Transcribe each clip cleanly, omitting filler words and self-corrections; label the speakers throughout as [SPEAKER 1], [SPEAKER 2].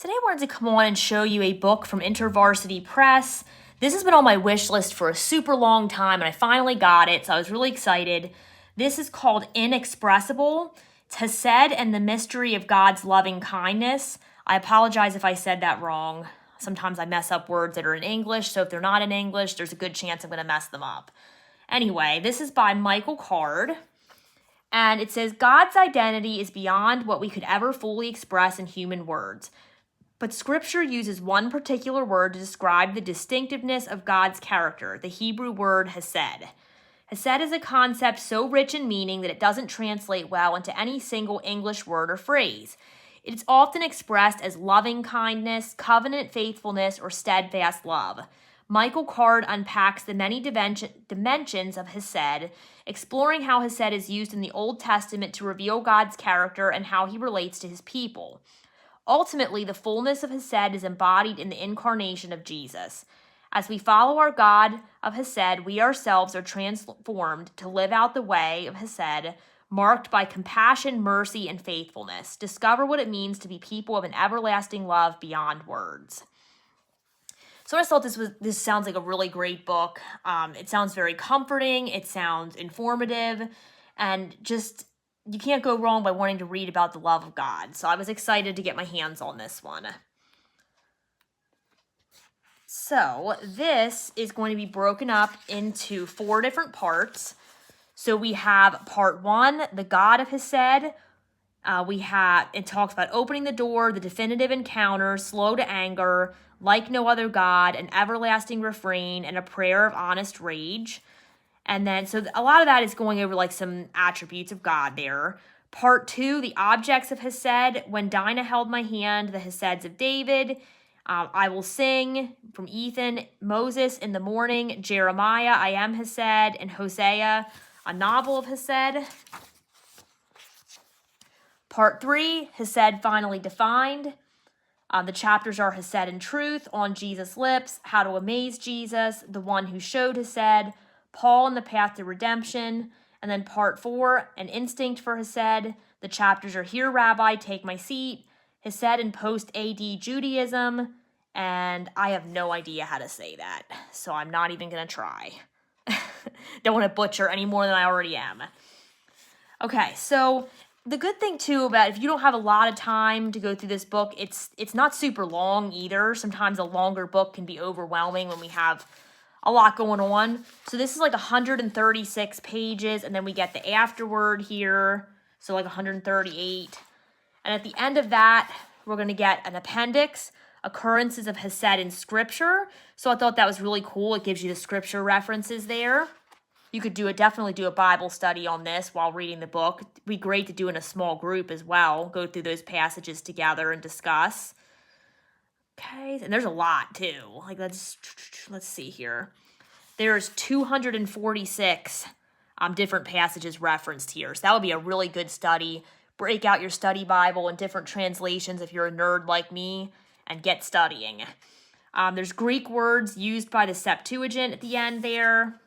[SPEAKER 1] Today I wanted to come on and show you a book from InterVarsity Press. This has been on my wish list for a super long time, and I finally got it, so I was really excited. This is called Inexpressible. It's Hesed and the Mystery of God's Loving Kindness. I apologize if I said that wrong. Sometimes I mess up words that are in English, so if they're not in English, there's a good chance I'm going to mess them up. Anyway, this is by Michael Card. And it says, God's identity is beyond what we could ever fully express in human words. But Scripture uses one particular word to describe the distinctiveness of God's character, the Hebrew word Hesed. Hesed is a concept so rich in meaning that it doesn't translate well into any single English word or phrase. It's often expressed as loving kindness, covenant faithfulness, or steadfast love. Michael Card unpacks the many dimensions of Hesed, exploring how Hesed is used in the Old Testament to reveal God's character and how he relates to his people. Ultimately, the fullness of Hesed is embodied in the incarnation of Jesus. As we follow our God of Hesed, we ourselves are transformed to live out the way of Hesed, marked by compassion, mercy, and faithfulness. Discover what it means to be people of an everlasting love beyond words. So I just thought this sounds like a really great book. It sounds very comforting. It sounds informative, and just you can't go wrong by wanting to read about the love of God. So I was excited to get my hands on this one. So this is going to be broken up into 4 different parts. So we have part 1, the God of Hesed. It talks about opening the door, the definitive encounter, slow to anger, like no other God, an everlasting refrain, and a prayer of honest rage. And then, so a lot of that is going over like some attributes of God there. Part 2, the objects of Hesed. When Dinah held my hand, the Heseds of David. I will sing from Ethan, Moses in the morning, Jeremiah, I am Hesed, and Hosea, a novel of Hesed. Part 3, Hesed finally defined. The chapters are Hesed and Truth, On Jesus' Lips, How to Amaze Jesus, The One Who Showed Hesed, Paul and the Path to Redemption, and then part 4, An Instinct for Hesed. The chapters are Here, Rabbi, Take My Seat, Hesed and Post-AD Judaism, and I have no idea how to say that, so I'm not even going to try. Don't want to butcher any more than I already am. Okay, so the good thing, too, about if you don't have a lot of time to go through this book, it's not super long either. Sometimes a longer book can be overwhelming when we have a lot going on. So this is like 136 pages, and then we get the afterword here, so like 138. And at the end of that, we're going to get an appendix, occurrences of Hesed in Scripture. So I thought that was really cool. It gives you the Scripture references there. You could definitely do a Bible study on this while reading the book. It'd be great to do in a small group as well. Go through those passages together and discuss. Okay, and there's a lot too. Like let's see here. There's 246 different passages referenced here. So that would be a really good study. Break out your study Bible in different translations if you're a nerd like me and get studying. There's Greek words used by the Septuagint at the end there.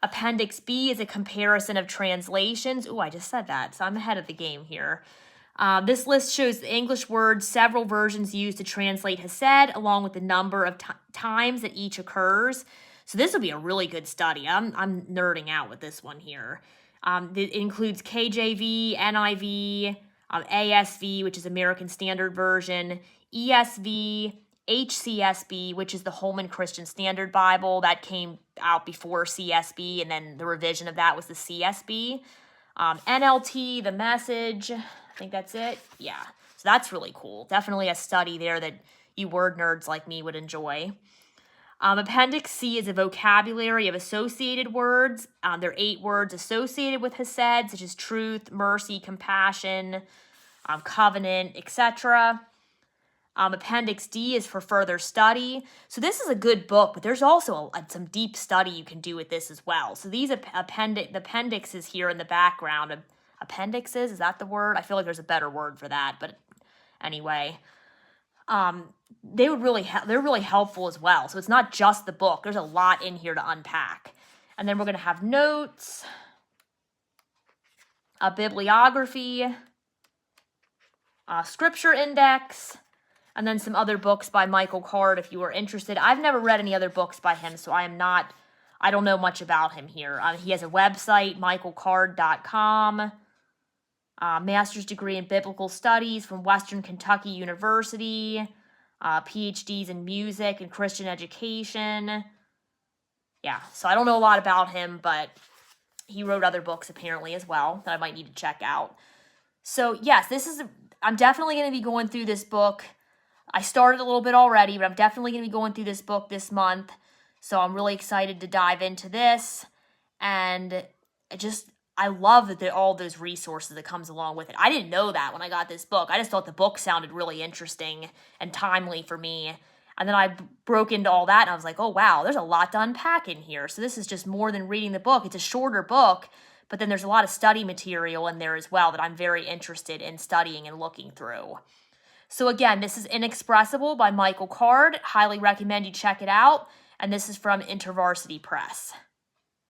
[SPEAKER 1] Appendix B is a comparison of translations. Ooh, I just said that, so I'm ahead of the game here. This list shows the English words, several versions used to translate Hesed, along with the number of times that each occurs. So this will be a really good study. I'm nerding out with this one here. It includes KJV, NIV, ASV, which is American Standard Version, ESV, HCSB, which is the Holman Christian Standard Bible. That came out before CSB, and then the revision of that was the CSB. NLT, the Message, I think that's it. Yeah, so that's really cool. Definitely a study there that you word nerds like me would enjoy. Appendix C is a vocabulary of associated words. There are 8 words associated with Hesed, such as truth, mercy, compassion, covenant, etc. Appendix D is for further study. So this is a good book, but there's also some deep study you can do with this as well. So these the appendixes here in the background. Appendixes, is that the word? I feel like there's a better word for that, but anyway. They're really helpful as well. So it's not just the book. There's a lot in here to unpack. And then we're going to have notes, a bibliography, Scripture Index, and then some other books by Michael Card if you are interested. I've never read any other books by him, so I don't know much about him here. He has a website, michaelcard.com, master's degree in biblical studies from Western Kentucky University, PhDs in music and Christian education. Yeah, so I don't know a lot about him, but he wrote other books apparently as well that I might need to check out. So yes, I'm definitely going to be going through this book. I started a little bit already, but I'm definitely going to be going through this book this month. So I'm really excited to dive into this. And I love that all those resources that comes along with it. I didn't know that when I got this book. I just thought the book sounded really interesting and timely for me. And then I broke into all that and I was like, oh wow, there's a lot to unpack in here. So this is just more than reading the book. It's a shorter book, but then there's a lot of study material in there as well that I'm very interested in studying and looking through. So again, this is Inexpressible by Michael Card. Highly recommend you check it out. And this is from InterVarsity Press.